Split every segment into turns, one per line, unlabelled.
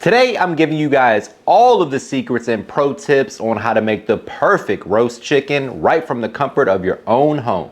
Today, I'm giving you guys all of the secrets and pro tips on how to make the perfect roast chicken right from the comfort of your own home.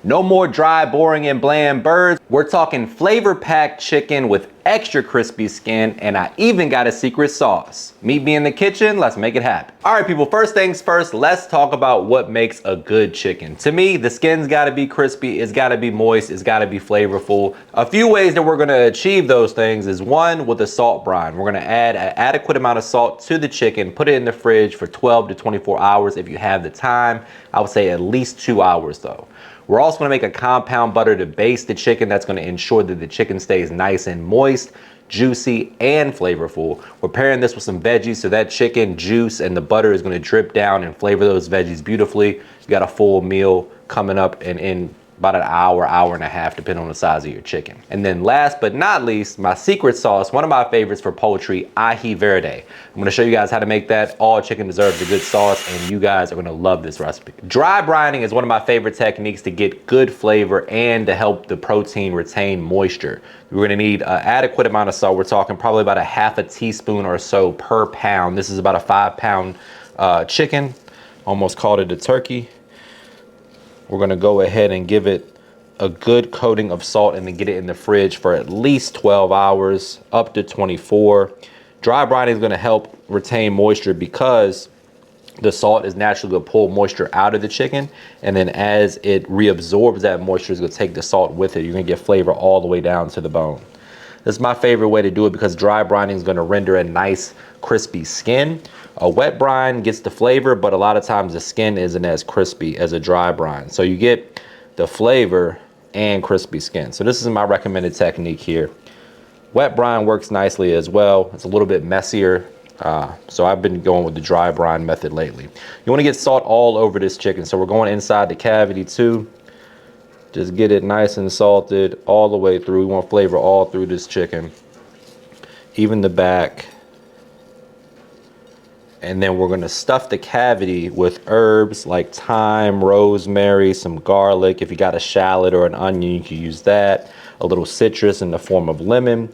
No more dry, boring, and bland birds. We're talking flavor-packed chicken with extra crispy skin, and I even got a secret sauce. Meet me in the kitchen, let's make it happen. All right, people, first things first, let's talk about what makes a good chicken. To me, the skin's gotta be crispy, it's gotta be moist, it's gotta be flavorful. A few ways that we're gonna achieve those things is one, with a salt brine. We're gonna add an adequate amount of salt to the chicken, put it in the fridge for 12 to 24 hours if you have the time. I would say at least 2 hours though. We're also gonna make a compound butter to baste the chicken that's gonna ensure that the chicken stays nice and moist, juicy, and flavorful. We're pairing this with some veggies so that chicken juice and the butter is gonna drip down and flavor those veggies beautifully. You got a full meal coming up in about an hour, hour and a half, depending on the size of your chicken. And then last but not least, my secret sauce, one of my favorites for poultry, ají verde. I'm gonna show you guys how to make that. All chicken deserves a good sauce, and you guys are gonna love this recipe. Dry brining is one of my favorite techniques to get good flavor and to help the protein retain moisture. We're gonna need an adequate amount of salt. We're talking probably about a half a teaspoon or so per pound. This is about a 5-pound chicken. Almost called it a turkey. We're gonna go ahead and give it a good coating of salt and then get it in the fridge for at least 12 hours, up to 24. Dry brining is gonna help retain moisture because the salt is naturally gonna pull moisture out of the chicken, and then as it reabsorbs that moisture, it's gonna take the salt with it. You're gonna get flavor all the way down to the bone. This is my favorite way to do it because dry brining is gonna render a nice crispy skin. A wet brine gets the flavor, but a lot of times the skin isn't as crispy as a dry brine. So you get the flavor and crispy skin. So this is my recommended technique here. Wet brine works nicely as well. It's a little bit messier. So I've been going with the dry brine method lately. You wanna get salt all over this chicken. So we're going inside the cavity too. Just get it nice and salted all the way through. We want flavor all through this chicken, even the back. And then we're gonna stuff the cavity with herbs like thyme, rosemary, some garlic. If you got a shallot or an onion, you can use that. A little citrus in the form of lemon.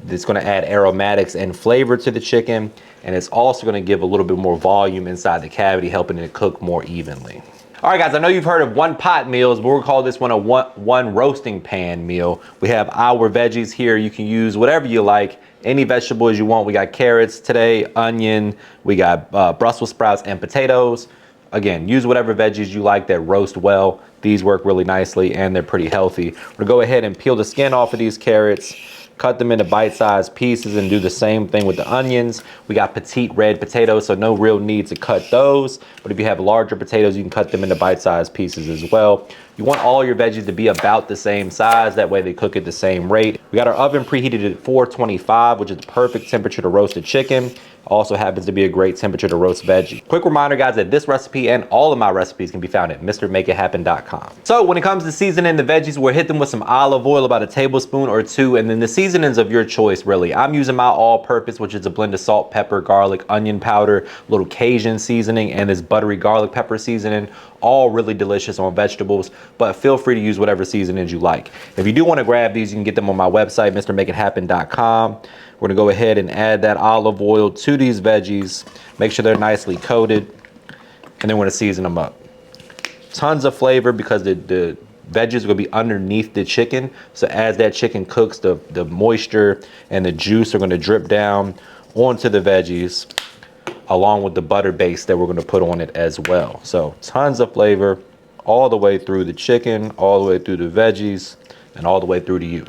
It's gonna add aromatics and flavor to the chicken. And it's also gonna give a little bit more volume inside the cavity, helping it cook more evenly. All right, guys, I know you've heard of one pot meals, but we'll call this one a one roasting pan meal. We have our veggies here. You can use whatever you like, any vegetables you want. We got carrots today, onion, we got Brussels sprouts and potatoes. Again, use whatever veggies you like that roast well. These work really nicely and they're pretty healthy. We're gonna go ahead and peel the skin off of these carrots, cut them into bite-sized pieces, and do the same thing with the onions. We got petite red potatoes, so no real need to cut those. But if you have larger potatoes, you can cut them into bite-sized pieces as well. You want all your veggies to be about the same size. That way they cook at the same rate. We got our oven preheated at 425, which is the perfect temperature to roast a chicken. Also happens to be a great temperature to roast veggies. Quick reminder, guys, that this recipe and all of my recipes can be found at MrMakeItHappen.com. So when it comes to seasoning the veggies, we'll hit them with some olive oil, about a tablespoon or two, and then the seasonings of your choice, really. I'm using my all-purpose, which is a blend of salt, pepper, garlic, onion powder, a little Cajun seasoning, and this buttery garlic pepper seasoning. All really delicious on vegetables, but feel free to use whatever seasonings you like. If you do want to grab these, you can get them on my website, MrMakeItHappen.com. We're gonna go ahead and add that olive oil to these veggies. Make sure they're nicely coated, and then we're gonna season them up. Tons of flavor because the veggies are gonna be underneath the chicken. So as that chicken cooks, the moisture and the juice are gonna drip down onto the veggies, along with the butter base that we're gonna put on it as well. So tons of flavor all the way through the chicken, all the way through the veggies, and all the way through to you.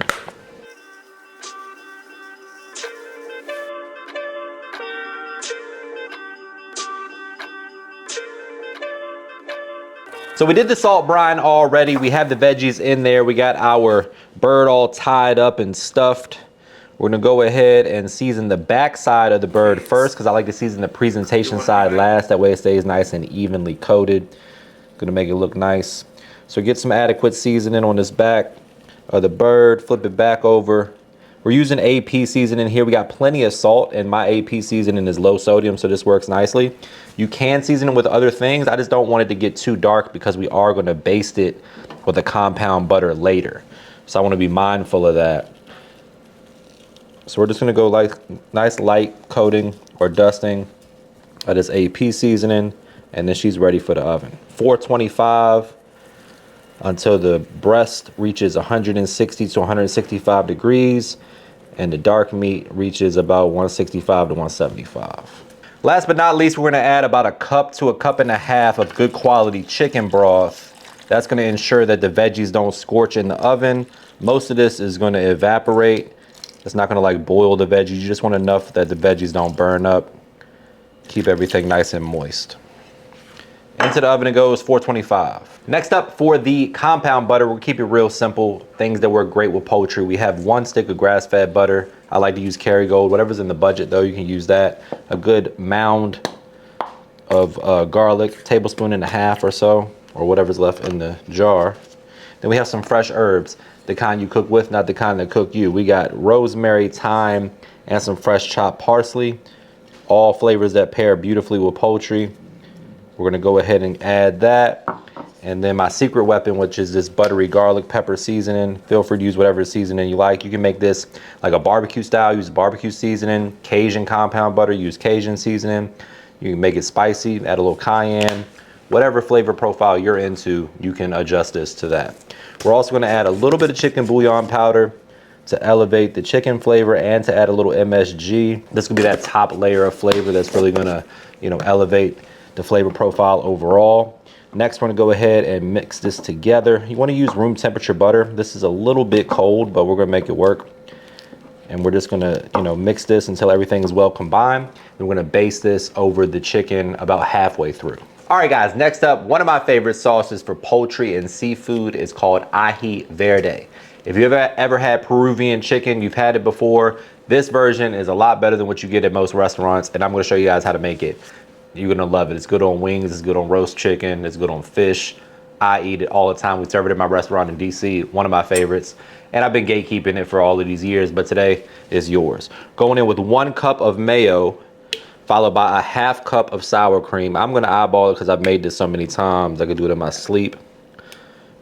So we did the salt brine already. We have the veggies in there. We got our bird all tied up and stuffed. We're gonna go ahead and season the back side of the bird first because I like to season the presentation side last. That way it stays nice and evenly coated. Gonna make it look nice. So get some adequate seasoning on this back of the bird, flip it back over. We're using AP seasoning here. We got plenty of salt, and my AP seasoning is low sodium, so this works nicely. You can season it with other things. I just don't want it to get too dark because we are gonna baste it with a compound butter later. So I wanna be mindful of that. So we're just gonna go like nice light coating or dusting of this AP seasoning, and then she's ready for the oven. 425 until the breast reaches 160 to 165 degrees, and the dark meat reaches about 165 to 175. Last but not least, we're gonna add about a cup to a cup and a half of good quality chicken broth. That's gonna ensure that the veggies don't scorch in the oven. Most of this is gonna evaporate. It's not gonna like boil the veggies. You just want enough that the veggies don't burn up. Keep everything nice and moist. Into the oven it goes, 425. Next up, for the compound butter, we'll keep it real simple. Things that work great with poultry. We have 1 stick of grass-fed butter. I like to use Kerrygold. Whatever's in the budget though, you can use that. A good mound of garlic, tablespoon and a half or so, or whatever's left in the jar. Then we have some fresh herbs, the kind you cook with, not the kind that cook you. We got rosemary, thyme, and some fresh chopped parsley. All flavors that pair beautifully with poultry. We're gonna go ahead and add that. And then my secret weapon, which is this buttery garlic pepper seasoning. Feel free to use whatever seasoning you like. You can make this like a barbecue style, use barbecue seasoning. Cajun compound butter, use Cajun seasoning. You can make it spicy, add a little cayenne. Whatever flavor profile you're into, you can adjust this to that. We're also gonna add a little bit of chicken bouillon powder to elevate the chicken flavor and to add a little MSG. This could be that top layer of flavor that's really gonna, elevate the flavor profile overall. Next, we're gonna go ahead and mix this together. You wanna use room temperature butter. This is a little bit cold, but we're gonna make it work. And we're just gonna, mix this until everything is well combined. And we're gonna baste this over the chicken about halfway through. All right, guys, next up, one of my favorite sauces for poultry and seafood is called ají verde. If you've ever had Peruvian chicken, you've had it before. This version is a lot better than what you get at most restaurants, and I'm gonna show you guys how to make it. You're gonna love it. It's good on wings, it's good on roast chicken, it's good on fish. I eat it all the time. We serve it at my restaurant in DC, one of my favorites. And I've been gatekeeping it for all of these years, but today is yours. Going in with 1 cup of mayo, followed by a ½ cup of sour cream. I'm gonna eyeball it because I've made this so many times. I could do it in my sleep.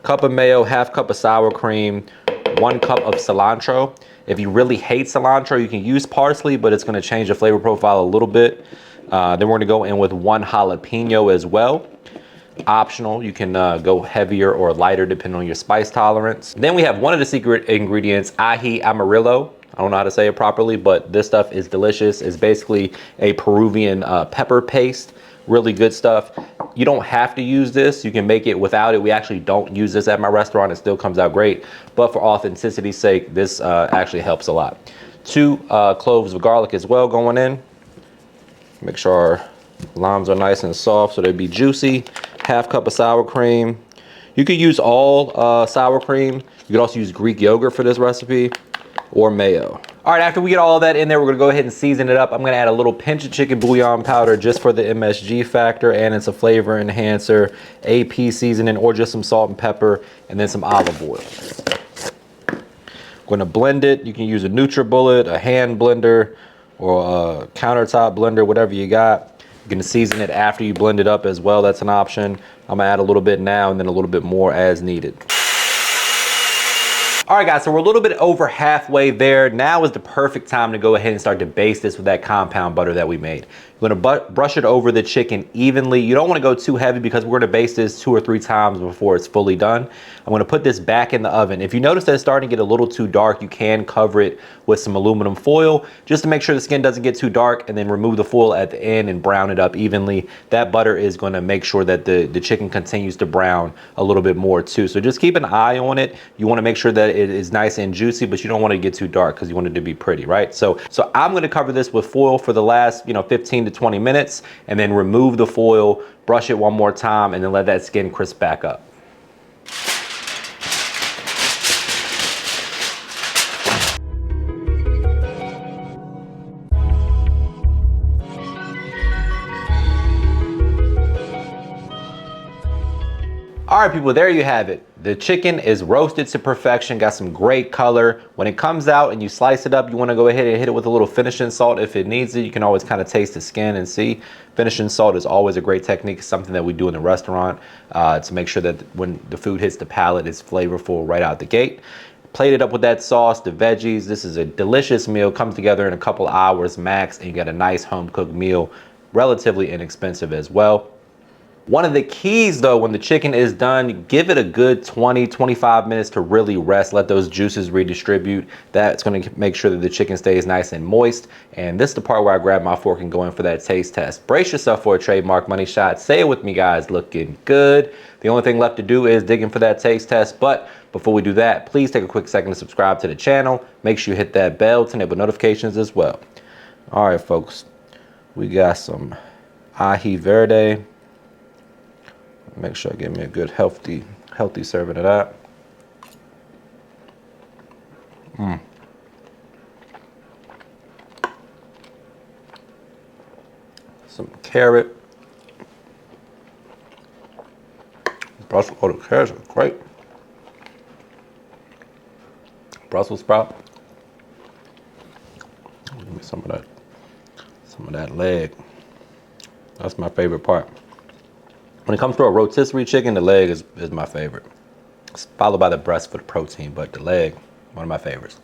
Cup of mayo, ½ cup of sour cream, 1 cup of cilantro. If you really hate cilantro, you can use parsley, but it's gonna change the flavor profile a little bit. Then we're gonna go in with 1 jalapeno as well. Optional, you can go heavier or lighter depending on your spice tolerance. Then we have one of the secret ingredients, ají amarillo. I don't know how to say it properly, but this stuff is delicious. It's basically a Peruvian pepper paste. Really good stuff. You don't have to use this. You can make it without it. We actually don't use this at my restaurant. It still comes out great. But for authenicity's sake, this actually helps a lot. 2 cloves of garlic as well going in. Make sure our limes are nice and soft so they'd be juicy. ½ cup of sour cream. You could use all sour cream. You could also use Greek yogurt for this recipe, or mayo. All right, after we get all of that in there, we're gonna go ahead and season it up. I'm gonna add a little pinch of chicken bouillon powder just for the MSG factor, and it's a flavor enhancer, AP seasoning, or just some salt and pepper, and then some olive oil. I'm gonna blend it. You can use a NutriBullet, a hand blender, or a countertop blender, whatever you got. You can season it after you blend it up as well. That's an option. I'm gonna add a little bit now and then a little bit more as needed. All right, guys, so we're a little bit over halfway there. Now is the perfect time to go ahead and start to baste this with that compound butter that we made. You're gonna brush it over the chicken evenly. You don't wanna go too heavy because we're gonna baste this 2 or 3 times before it's fully done. I'm gonna put this back in the oven. If you notice that it's starting to get a little too dark, you can cover it with some aluminum foil just to make sure the skin doesn't get too dark, and then remove the foil at the end and brown it up evenly. That butter is gonna make sure that the chicken continues to brown a little bit more too. So just keep an eye on it. You wanna make sure that it is nice and juicy, but you don't wanna get too dark because you want it to be pretty, right? So I'm gonna cover this with foil for the last 15 to 20 minutes, and then remove the foil, brush it one more time, and then let that skin crisp back up. All right, people, there you have it. The chicken is roasted to perfection, got some great color. When it comes out and you slice it up, you wanna go ahead and hit it with a little finishing salt if it needs it. You can always kind of taste the skin and see. Finishing salt is always a great technique, something that we do in the restaurant to make sure that when the food hits the palate, it's flavorful right out the gate. Plate it up with that sauce, the veggies. This is a delicious meal. Comes together in a couple hours max, and you get a nice home cooked meal, relatively inexpensive as well. One of the keys though, when the chicken is done, give it a good 20-25 minutes to really rest. Let those juices redistribute. That's going to make sure that the chicken stays nice and moist. And this is the part where I grab my fork and go in for that taste test. Brace yourself for a trademark money shot. Say it with me, guys. Looking good. The only thing left to do is dig in for that taste test. But before we do that, please take a quick second to subscribe to the channel. Make sure you hit that bell to enable notifications as well. All right, folks. We got some ají verde. Make sure I give me a good healthy serving of that. Some carrot. Brussels, oh, the carrots are great. Brussels sprout. Give me some of that leg. That's my favorite part. When it comes to a rotisserie chicken, the leg is my favorite. It's followed by the breast for the protein, but the leg, one of my favorites.